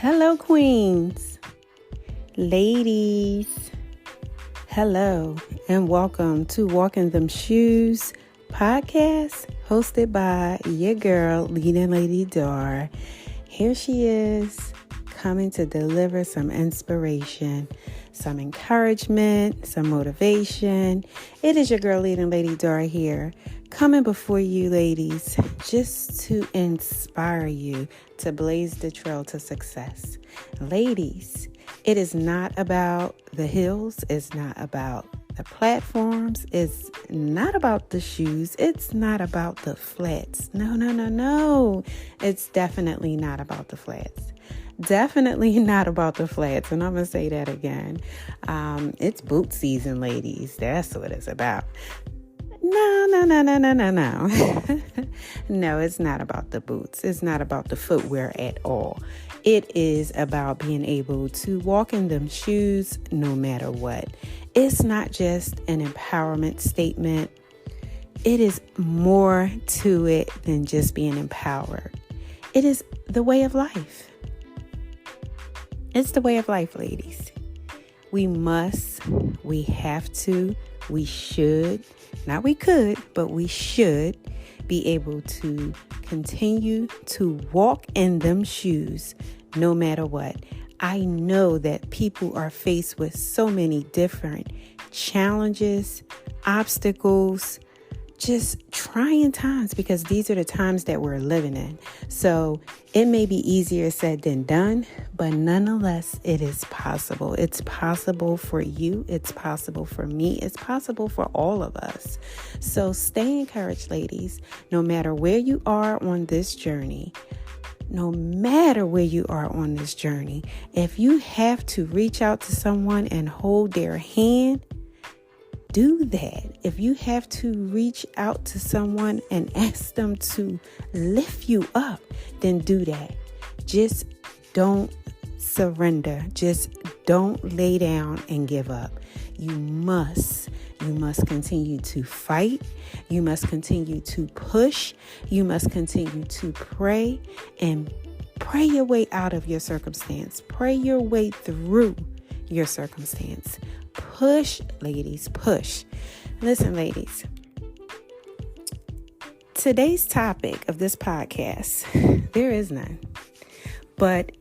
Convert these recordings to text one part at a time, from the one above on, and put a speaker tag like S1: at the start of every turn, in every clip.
S1: Hello, queens, ladies. Hello, and welcome to Walking Them Shoes podcast, hosted by your girl, Leading Lady Dar. Here she is, coming to deliver some inspiration, some encouragement, some motivation. It is your girl, Leading Lady Dar here, coming before you, ladies, just to inspire you to blaze the trail to success. Ladies, it is not about the hills. It's not about the platforms. It's not about the shoes. It's not about the flats. No. It's definitely not about the flats. Definitely not about the flats. And I'm going to say that again. It's boot season, ladies. That's what it's about. No. No, it's not about the boots. It's not about the footwear at all. It is about being able to walk in them shoes no matter what. It's not just an empowerment statement. It is more to it than just being empowered. It is the way of life. It's the way of life, ladies. We must, we have to, we should, not we could, but we should be able to continue to walk in them shoes no matter what. I know that people are faced with so many different challenges, obstacles, just trying times, because these are the times that we're living in. So it may be easier said than done, but nonetheless, it is possible. It's possible for you. It's possible for me. It's possible for all of us. So stay encouraged, ladies, no matter where you are on this journey. No matter where you are on this journey, if you have to reach out to someone and hold their hand, do that. If you have to reach out to someone and ask them to lift you up, then do that. Just don't surrender. Just don't lay down and give up. You must continue to fight. You must continue to push. You must continue to pray and pray your way out of your circumstance. Pray your way through your circumstance. Push, ladies, push. Listen, ladies. Today's topic of this podcast, there is none. But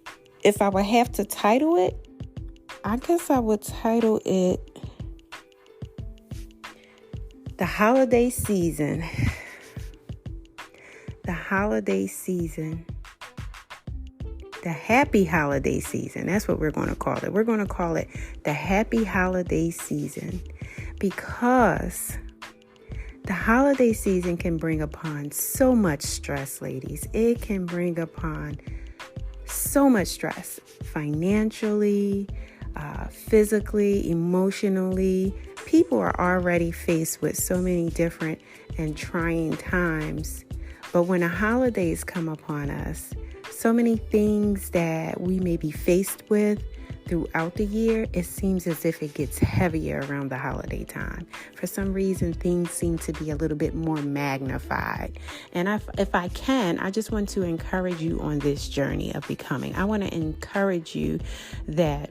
S1: if I would have to title it, I guess I would title it The Holiday Season. The Holiday Season. The Happy Holiday Season. That's what we're going to call it. We're going to call it the Happy Holiday Season, because the holiday season can bring upon so much stress, ladies. It can bring upon so much stress financially, physically, emotionally. People are already faced with so many different and trying times. But when the holidays come upon us, so many things that we may be faced with throughout the year, it seems as if it gets heavier around the holiday time. For some reason, things seem to be a little bit more magnified. And if I can, I just want to encourage you on this journey of becoming. I want to encourage you that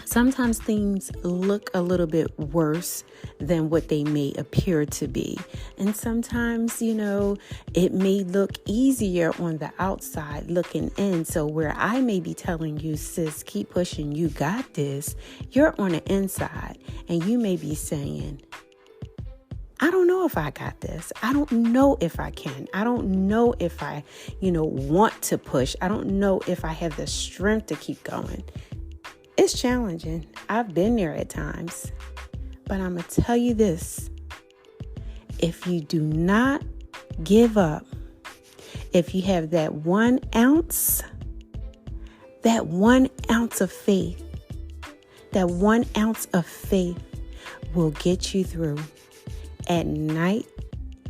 S1: sometimes things look a little bit worse than what they may appear to be. And sometimes, it may look easier on the outside looking in. So where I may be telling you, sis, keep pushing, you got this, you're on the inside and you may be saying, I don't know if I got this. I don't know if I can. I don't know if I, want to push. I don't know if I have the strength to keep going. It's challenging. I've been there at times. But I'm going to tell you this. If you do not give up, if you have that 1 ounce of faith, that 1 ounce of faith will get you through. At night,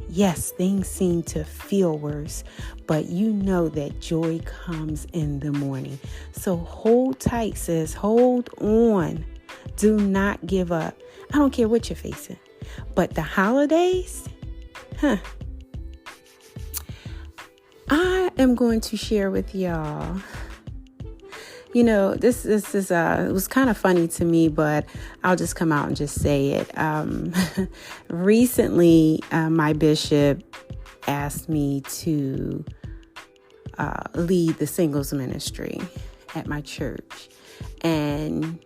S1: yes, things seem to feel worse, but you know that joy comes in the morning. So hold tight, sis. Hold on. Do not give up. I don't care what you're facing. But the holidays, I am going to share with y'all this is it was kind of funny to me, but I'll just come out and just say it. Recently, my bishop asked me to lead the singles ministry at my church. And,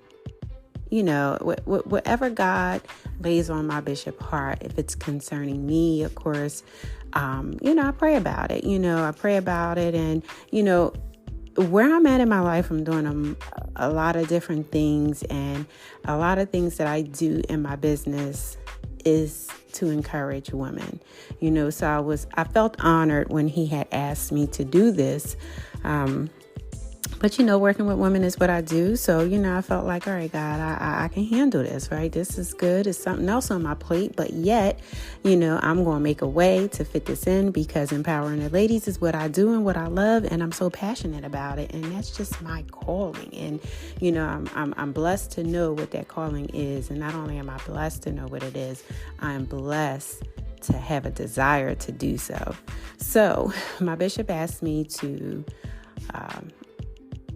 S1: whatever God lays on my bishop heart, if it's concerning me, of course, I pray about it. I pray about it. And, where I'm at in my life, I'm doing a lot of different things. And a lot of things that I do in my business is to encourage women, so I felt honored when he had asked me to do this. But, working with women is what I do. So, I felt like, all right, God, I can handle this, right? This is good. It's something else on my plate. But yet, I'm going to make a way to fit this in, because empowering the ladies is what I do and what I love. And I'm so passionate about it. And that's just my calling. And, I'm blessed to know what that calling is. And not only am I blessed to know what it is, I'm blessed to have a desire to do so. So my bishop asked me to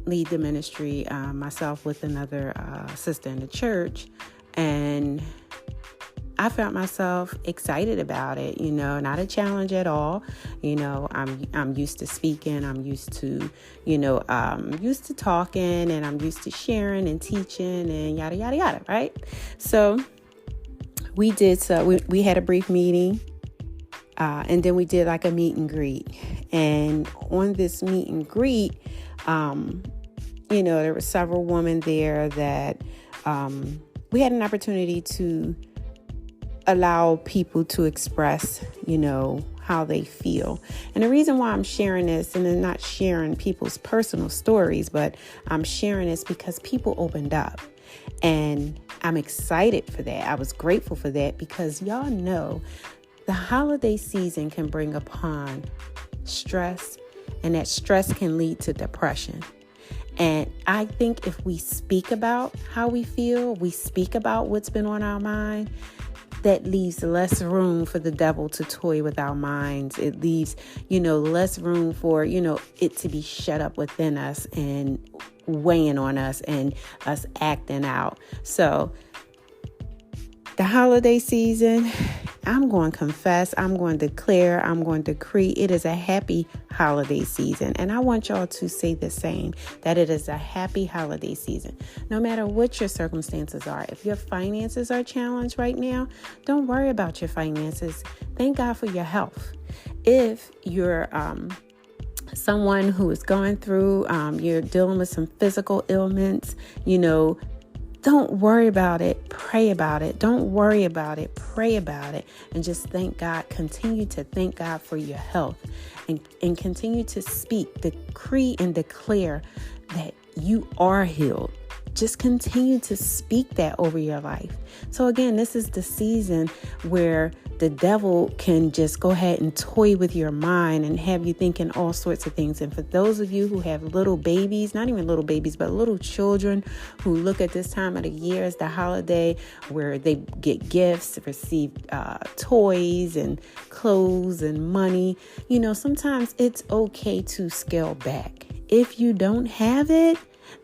S1: lead the ministry, myself with another sister in the church. And I found myself excited about it, not a challenge at all. I'm used to speaking. I'm used to, used to talking, and I'm used to sharing and teaching and yada, yada, yada. Right. So we had a brief meeting, and then we did like a meet and greet. And on this meet and greet, there were several women there that we had an opportunity to allow people to express, how they feel. And the reason why I'm sharing this, and I'm not sharing people's personal stories, but I'm sharing this because people opened up. And I'm excited for that. I was grateful for that, because y'all know the holiday season can bring upon stress, and that stress can lead to depression. And I think if we speak about how we feel, we speak about what's been on our mind, that leaves less room for the devil to toy with our minds. It leaves, less room for, it to be shut up within us and weighing on us and us acting out. So the holiday season, I'm going to confess, I'm going to declare, I'm going to decree it is a happy holiday season. And I want y'all to say the same, that it is a happy holiday season. No matter what your circumstances are, if your finances are challenged right now, don't worry about your finances. Thank God for your health. If you're someone who is going through, you're dealing with some physical ailments, don't worry about it. Pray about it. Don't worry about it. Pray about it. And just thank God. Continue to thank God for your health. And continue to speak, decree, and declare that you are healed. Just continue to speak that over your life. So again, this is the season where the devil can just go ahead and toy with your mind and have you thinking all sorts of things. And for those of you who have little babies, not even little babies, but little children who look at this time of the year as the holiday where they get gifts, receive toys and clothes and money, sometimes it's okay to scale back. If you don't have it,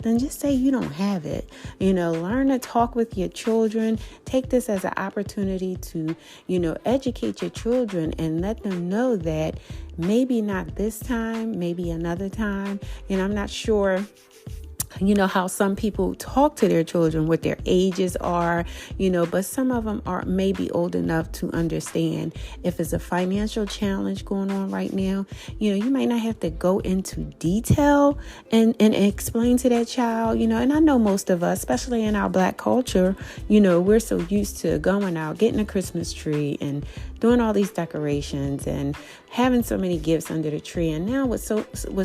S1: then just say you don't have it. Learn to talk with your children. Take this as an opportunity to, educate your children and let them know that maybe not this time, maybe another time. I'm not sure how some people talk to their children, what their ages are, but some of them are maybe old enough to understand if it's a financial challenge going on right now. You might not have to go into detail and explain to that child, and I know most of us, especially in our Black culture, we're so used to going out, getting a Christmas tree and doing all these decorations and having so many gifts under the tree. And now with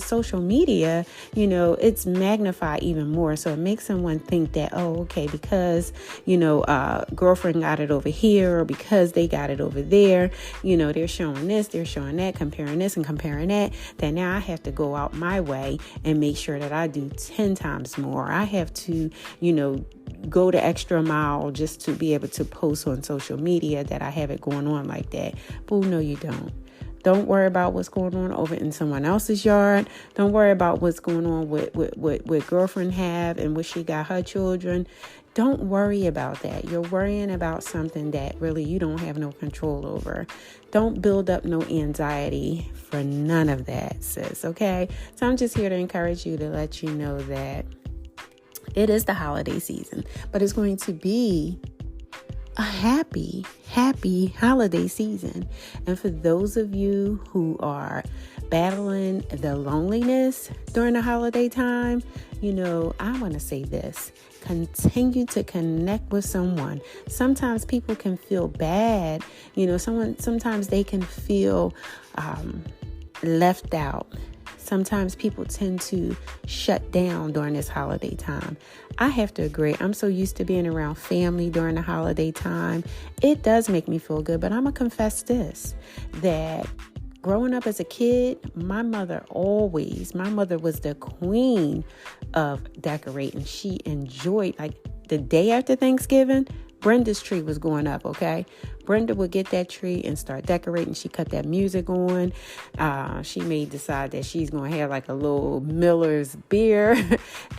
S1: social media, it's magnified even more. So it makes someone think that, okay, because, girlfriend got it over here, or because they got it over there, they're showing this, they're showing that, comparing this and comparing that now I have to go out my way and make sure that I do 10 times more. I have to, go the extra mile just to be able to post on social media that I have it going on like that. But no, you don't. Don't worry about what's going on over in someone else's yard. Don't worry about what's going on with what girlfriend have and what she got her children. Don't worry about that. You're worrying about something that really you don't have no control over. Don't build up no anxiety for none of that, sis, okay? So I'm just here to encourage you, to let you know that it is the holiday season, but it's going to be a happy holiday season. And for those of you who are battling the loneliness during the holiday time, I want to say this: continue to connect with someone. Sometimes people can feel bad. Sometimes they can feel left out. Sometimes people tend to shut down during this holiday time. I have to agree. I'm so used to being around family during the holiday time. It does make me feel good, but I'm going to confess this, that growing up as a kid, my mother was the queen of decorating. She enjoyed, like, the day after Thanksgiving, Brenda's tree was going up, okay? Brenda would get that tree and start decorating. She cut that music on. She may decide that she's going to have like a little Miller's beer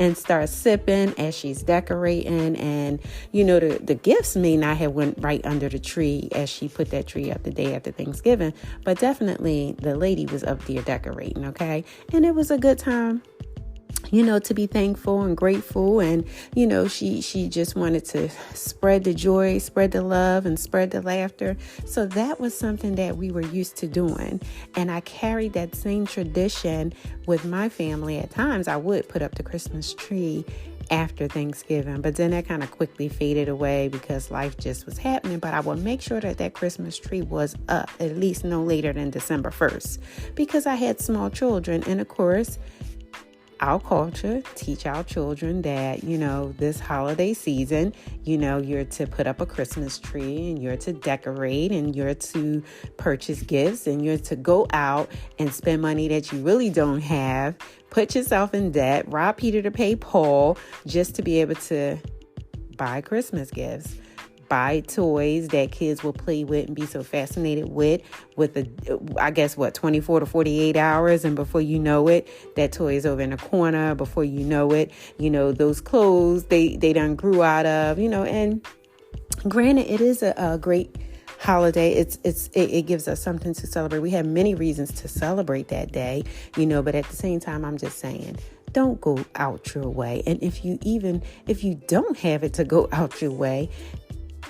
S1: and start sipping as she's decorating. And, the gifts may not have went right under the tree as she put that tree up the day after Thanksgiving. But definitely the lady was up there decorating, okay? And it was a good time, to be thankful and grateful. And, she just wanted to spread the joy, spread the love, and spread the laughter. So that was something that we were used to doing. And I carried that same tradition with my family. At times I would put up the Christmas tree after Thanksgiving, but then that kind of quickly faded away because life just was happening. But I would make sure that Christmas tree was up at least no later than December 1st, because I had small children. And of course, our culture teach our children that, this holiday season, you're to put up a Christmas tree and you're to decorate and you're to purchase gifts and you're to go out and spend money that you really don't have, put yourself in debt, rob Peter to pay Paul, just to be able to buy Christmas gifts. Buy toys that kids will play with and be so fascinated with 24 to 48 hours. And before you know it, that toy is over in the corner. Before you know it, those clothes they done grew out of, and granted, it is a great holiday. It gives us something to celebrate. We have many reasons to celebrate that day, but at the same time, I'm just saying, don't go out your way. And if you don't have it to go out your way,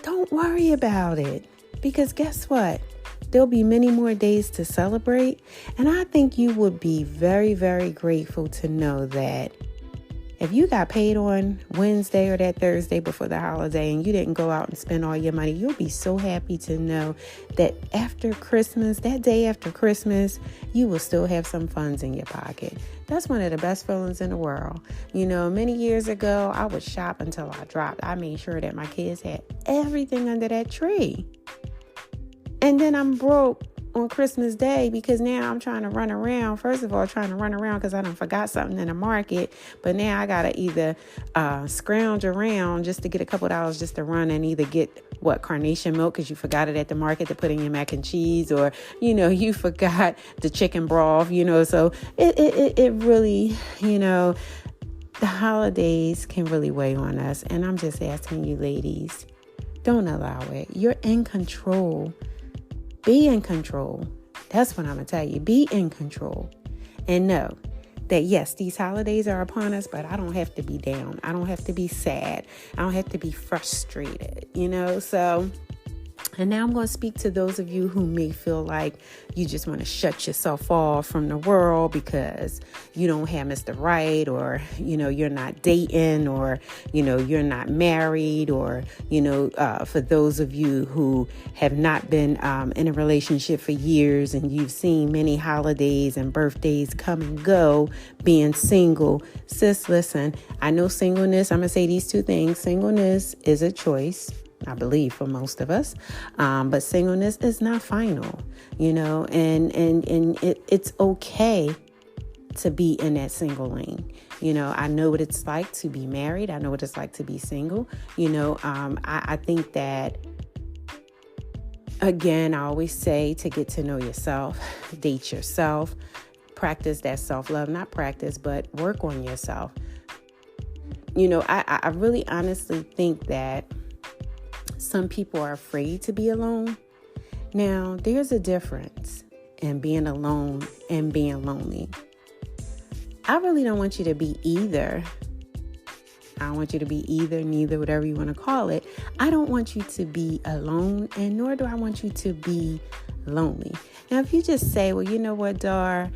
S1: don't worry about it, because guess what? There'll be many more days to celebrate. And I think you would be very, very grateful to know that if you got paid on Wednesday or that Thursday before the holiday and you didn't go out and spend all your money, you'll be so happy to know that after Christmas, that day after Christmas, you will still have some funds in your pocket. That's one of the best feelings in the world. Many years ago, I would shop until I dropped. I made sure that my kids had everything under that tree. And then I'm broke on Christmas Day because now I'm trying to run around. First of all, trying to run around because I done forgot something in the market. But now I got to either scrounge around just to get a couple dollars just to run and either get carnation milk because you forgot it at the market to put in your mac and cheese, or, you forgot the chicken broth, so it really, the holidays can really weigh on us. And I'm just asking you, ladies, don't allow it. You're in control. Be in control. That's what I'm going to tell you. Be in control. And know that, yes, these holidays are upon us, but I don't have to be down. I don't have to be sad. I don't have to be frustrated, So, and now I'm going to speak to those of you who may feel like you just want to shut yourself off from the world because you don't have Mr. Right, or, you're not dating, or, you're not married, or, for those of you who have not been in a relationship for years and you've seen many holidays and birthdays come and go being single. Sis, listen, I know singleness, I'm going to say these two things. Singleness is a choice, I believe, for most of us. But singleness is not final, and it's okay to be in that single lane. I know what it's like to be married. I know what it's like to be single. I think that Again, I always say to get to know yourself, date yourself, practice that self-love, not practice, but work on yourself. I really honestly think that some people are afraid to be alone. Now, there's a difference in being alone and being lonely. I really don't want you to be either. I don't want you to be either, neither, whatever you want to call it. I don't want you to be alone, and nor do I want you to be lonely. Now, if you just say, well, you know what, Dar,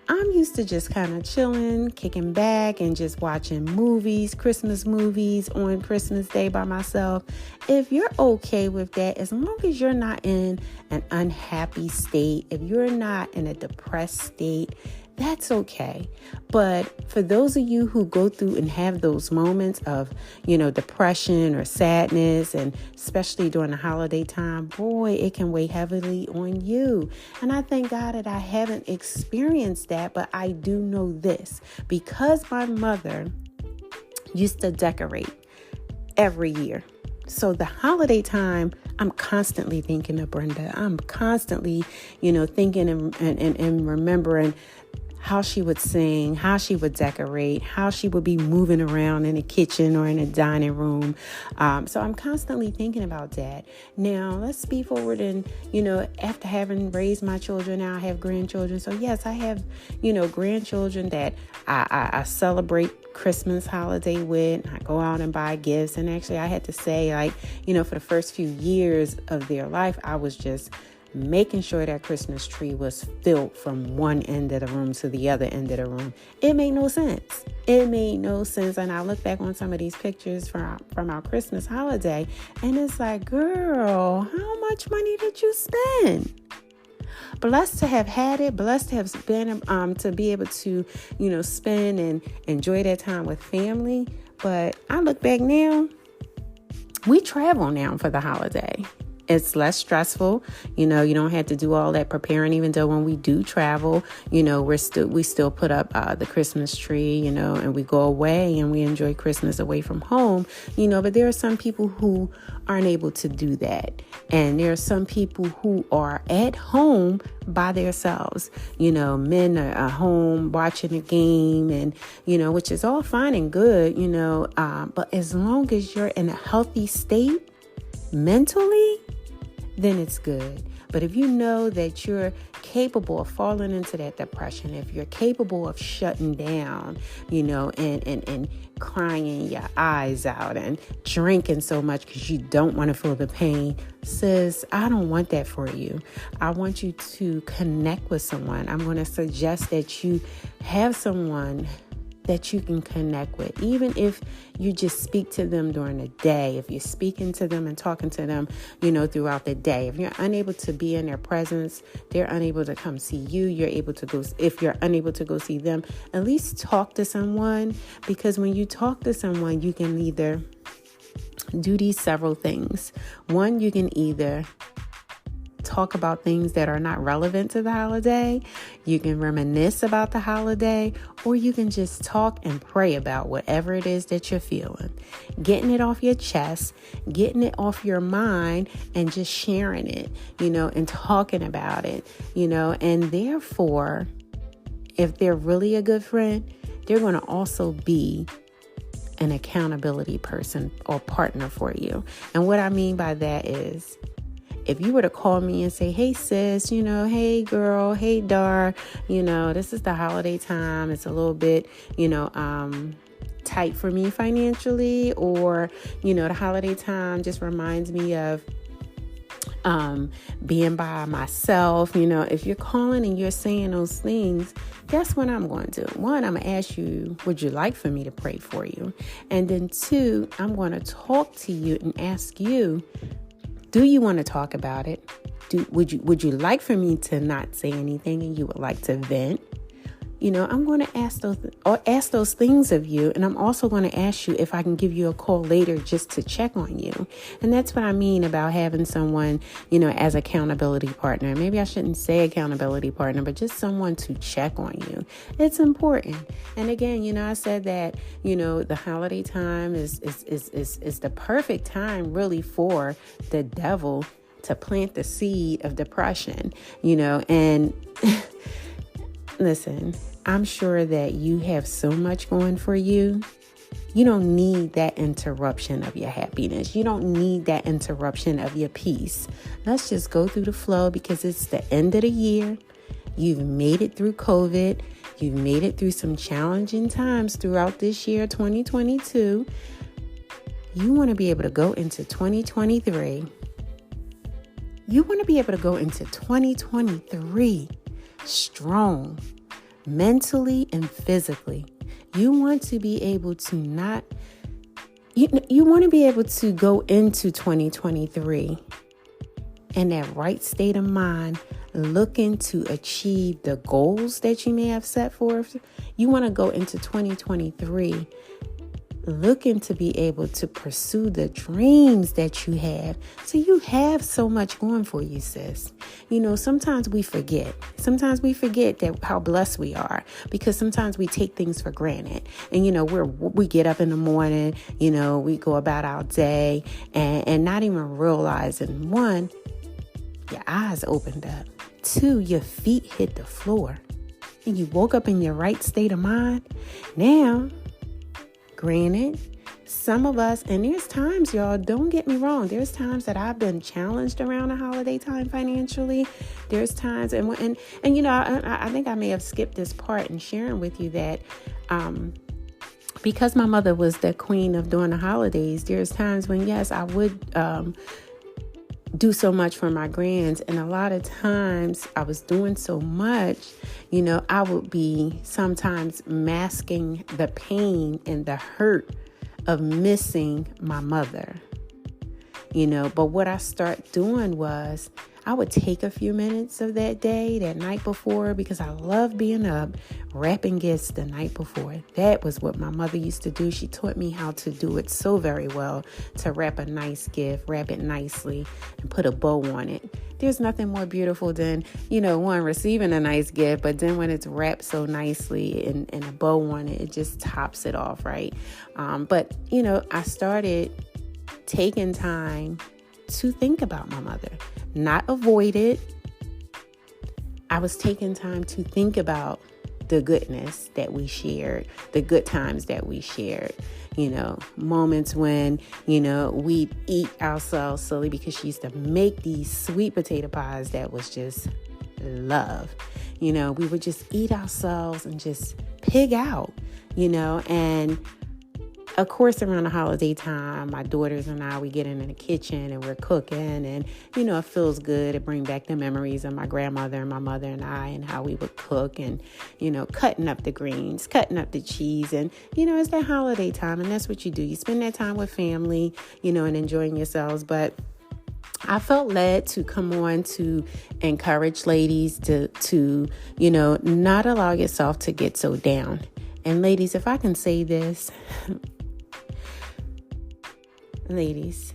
S1: I'm used to just kind of chilling, kicking back, and just watching movies, Christmas movies on Christmas Day by myself. If you're okay with that, as long as you're not in an unhappy state, if you're not in a depressed state, that's okay. But for those of you who go through and have those moments of, depression or sadness, and especially during the holiday time, boy, it can weigh heavily on you. And I thank God that I haven't experienced that, but I do know this, because my mother used to decorate every year. So the holiday time, I'm constantly thinking of Brenda. I'm constantly, thinking and remembering how she would sing, how she would decorate, how she would be moving around in the kitchen or in a dining room. So I'm constantly thinking about that. Now, let's speed forward and, after having raised my children, now I have grandchildren. So yes, I have, grandchildren that I celebrate Christmas holiday with. I go out and buy gifts. And actually, I had to say, for the first few years of their life, I was just making sure that Christmas tree was filled from one end of the room to the other end of the room. It made no sense. And I look back on some of these pictures from our Christmas holiday, and it's like, girl, how much money did you spend? Blessed to have had it, blessed to have been, to be able to, spend and enjoy that time with family. But I look back now, we travel now for the holiday. It's less stressful. You don't have to do all that preparing, even though when we do travel, we still put up the Christmas tree, and we go away and we enjoy Christmas away from home, but there are some people who aren't able to do that. And there are some people who are at home by themselves. Men are home watching a game and, which is all fine and good, but as long as you're in a healthy state mentally, then it's good. But if you know that you're capable of falling into that depression, if you're capable of shutting down, and crying your eyes out and drinking so much because you don't want to feel the pain, sis, I don't want that for you. I want you to connect with someone. I'm going to suggest that you have someone that you can connect with, even if you just speak to them during the day, if you're speaking to them and talking to them, throughout the day. If you're unable to be in their presence, they're unable to come see you, if you're unable to go see them, at least talk to someone, because when you talk to someone, you can either do these several things. One, you can either talk about things that are not relevant to the holiday. You can reminisce about the holiday, or you can just talk and pray about whatever it is that you're feeling. Getting it off your chest, getting it off your mind, and just sharing it, and talking about it, and therefore, if they're really a good friend, they're going to also be an accountability person or partner for you. And what I mean by that is, if you were to call me and say, hey, sis, hey, girl, hey, Dar, this is the holiday time. It's a little bit, tight for me financially, or, the holiday time just reminds me of being by myself. If you're calling and you're saying those things, guess what I'm going to do? One, I'm going to ask you, would you like for me to pray for you? And then two, I'm going to talk to you and ask you, do you want to talk about it? Would you like for me to not say anything and you would like to vent? I'm going to ask those things of you. And I'm also going to ask you if I can give you a call later just to check on you. And that's what I mean about having someone, as accountability partner. Maybe I shouldn't say accountability partner, but just someone to check on you. It's important. And again, I said that, the holiday time is the perfect time really for the devil to plant the seed of depression, and listen, I'm sure that you have so much going for you. You don't need that interruption of your happiness. You don't need that interruption of your peace. Let's just go through the flow because it's the end of the year. You've made it through COVID. You've made it through some challenging times throughout this year, 2022. You want to be able to go into 2023. You want to be able to go into 2023 strong, mentally and physically. You want to be able to you want to be able to go into 2023 in that right state of mind, looking to achieve the goals that you may have set forth. You want to go into 2023 looking to be able to pursue the dreams that you have. So you have so much going for you, sis. Sometimes we forget. Sometimes we forget that how blessed we are because sometimes we take things for granted. And, we get up in the morning, we go about our day and not even realizing, one, your eyes opened up. Two, your feet hit the floor and you woke up in your right state of mind. Now, granted, some of us, and there's times, y'all, don't get me wrong. There's times that I've been challenged around the holiday time financially. There's times, and I think I may have skipped this part in sharing with you that because my mother was the queen of during the holidays, there's times when, yes, I would do so much for my grands. And a lot of times I was doing so much, I would be sometimes masking the pain and the hurt of missing my mother, but what I started doing was I would take a few minutes of that day, that night before, because I love being up, wrapping gifts the night before. That was what my mother used to do. She taught me how to do it so very well, to wrap a nice gift, wrap it nicely, and put a bow on it. There's nothing more beautiful than, one, receiving a nice gift, but then when it's wrapped so nicely and a bow on it, it just tops it off, right? But I started taking time to think about my mother, not avoid it. I was taking time to think about the goodness that we shared, the good times that we shared, moments when, we'd eat ourselves silly because she used to make these sweet potato pies that was just love. We would just eat ourselves and just pig out, and of course, around the holiday time, my daughters and I, we get in the kitchen and we're cooking and, it feels good. It brings back the memories of my grandmother and my mother and I and how we would cook and, cutting up the greens, cutting up the cheese. And, it's that holiday time and that's what you do. You spend that time with family, and enjoying yourselves. But I felt led to come on to encourage ladies to not allow yourself to get so down. And ladies, if I can say this, ladies,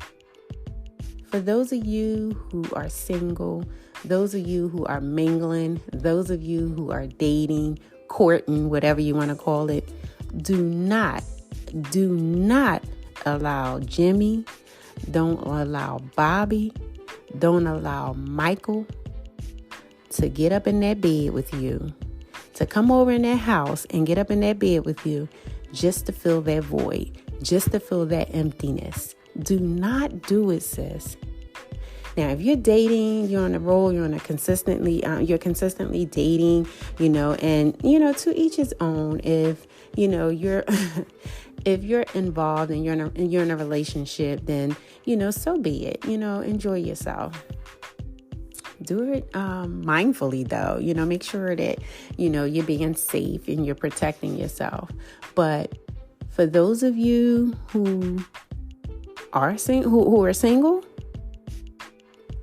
S1: for those of you who are single, those of you who are mingling, those of you who are dating, courting, whatever you want to call it, do not allow Jimmy, don't allow Bobby, don't allow Michael to get up in that bed with you, to come over in that house and get up in that bed with you just to fill that void, just to fill that emptiness. Do not do it, sis. Now, if you're dating, you're on a roll, you're consistently dating, and, to each his own. If, you're, if you're involved and you're in a relationship, then, so be it, enjoy yourself. Do it mindfully, though. Make sure that, you're being safe and you're protecting yourself. But for those of you who are single,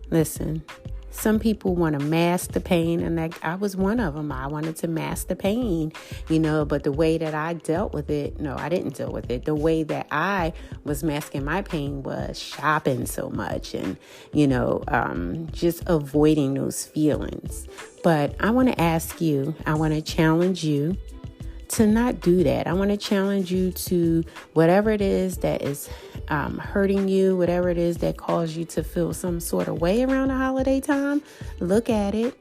S1: listen, some people want to mask the pain, and I was one of them. I wanted to mask the pain, but the way that I dealt with it, no, I didn't deal with it. The way that I was masking my pain was shopping so much and, just avoiding those feelings. But I want to ask you, I want to challenge you to not do that. I want to challenge you to whatever it is that is hurting you, whatever it is that caused you to feel some sort of way around the holiday time, look at it.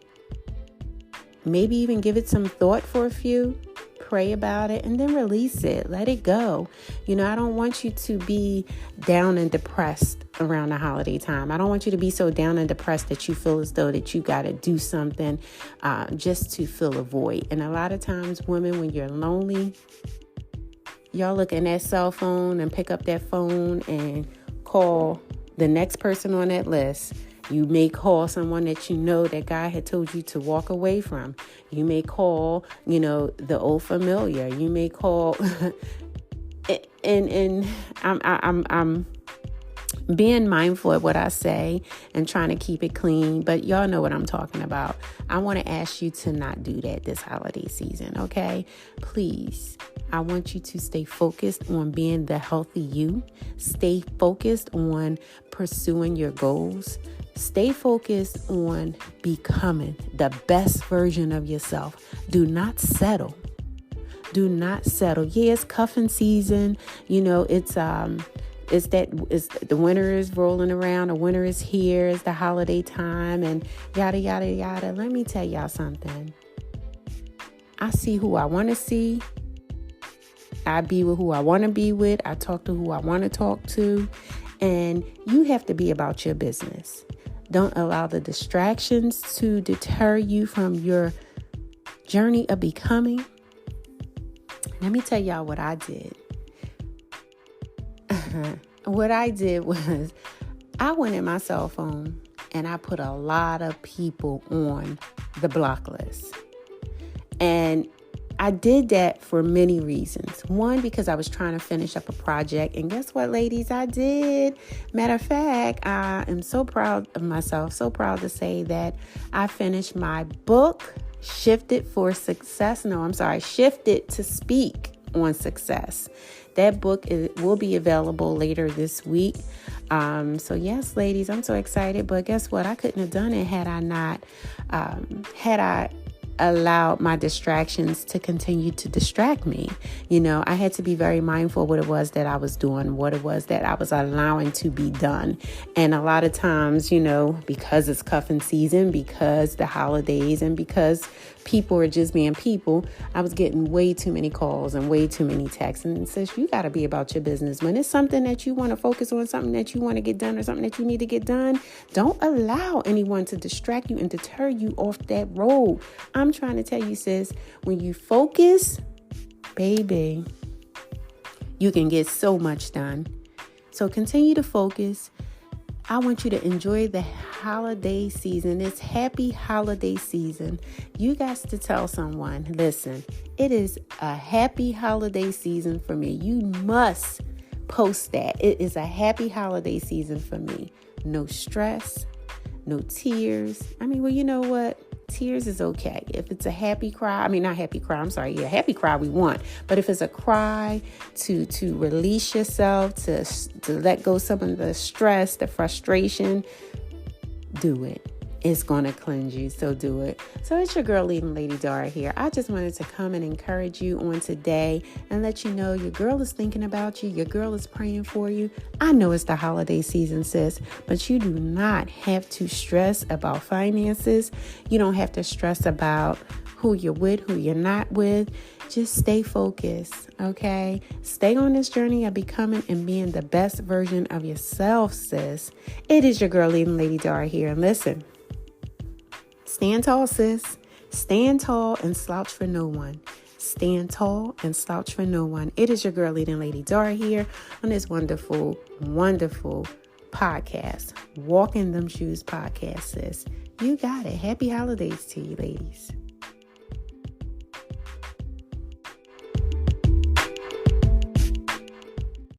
S1: Maybe even give it some thought for a few. Pray about it and then release it. Let it go. I don't want you to be down and depressed around the holiday time. I don't want you to be so down and depressed that you feel as though that you got to do something just to fill a void. And a lot of times, women, when you're lonely, y'all look in that cell phone and pick up that phone and call the next person on that list. You may call someone that you know that God had told you to walk away from. You may call, the old familiar. You may call, and I'm being mindful of what I say and trying to keep it clean, but y'all know what I'm talking about. I want to ask you to not do that this holiday season, okay? Please, I want you to stay focused on being the healthy you. Stay focused on pursuing your goals. Stay focused on becoming the best version of yourself. Do not settle. Do not settle. Yeah, it's cuffing season. It's the winter is rolling around. The winter is here. It's the holiday time and yada, yada, yada. Let me tell y'all something. I see who I want to see. I be with who I want to be with. I talk to who I want to talk to. And you have to be about your business. Don't allow the distractions to deter you from your journey of becoming. Let me tell y'all what I did. What I did was I went in my cell phone and I put a lot of people on the block list. And I did that for many reasons. One, because I was trying to finish up a project. And guess what, ladies? I did. Matter of fact, I am so proud of myself. So proud to say that I finished my book, Shifted to Speak on Success. That book will be available later this week. So yes, ladies, I'm so excited. But guess what? I couldn't have done it had I allowed my distractions to continue to distract me. I had to be very mindful what it was that I was doing, what it was that I was allowing to be done. And a lot of times, because it's cuffing season, because the holidays, and because people are just being people, I was getting way too many calls and way too many texts. And it says, you got to be about your business. When it's something that you want to focus on, something that you want to get done, or something that you need to get done, don't allow anyone to distract you and deter you off that road. I'm trying to tell you, sis, when you focus, baby, you can get so much done. So continue to focus. I want you to enjoy the holiday season. It's happy holiday season. You got to tell someone, listen, it is a happy holiday season for me. You must post that. It is a happy holiday season for me. No stress, no tears. Well, you know what? Tears is okay. If it's a happy cry, not happy cry, I'm sorry. Yeah, happy cry we want. But if it's a cry to release yourself, to let go some of the stress, the frustration, do it. It's going to cleanse you, so do it. So it's your girl, Leading Lady Dara here. I just wanted to come and encourage you on today and let you know your girl is thinking about you. Your girl is praying for you. I know it's the holiday season, sis, but you do not have to stress about finances. You don't have to stress about who you're with, who you're not with. Just stay focused, okay? Stay on this journey of becoming and being the best version of yourself, sis. It is your girl, Leading Lady Dara here. And listen, stand tall, sis. Stand tall and slouch for no one. Stand tall and slouch for no one. It is your girl, Leading Lady Dara here on this wonderful, wonderful podcast. Walk in Them Shoes podcast, sis. You got it. Happy holidays to you, ladies.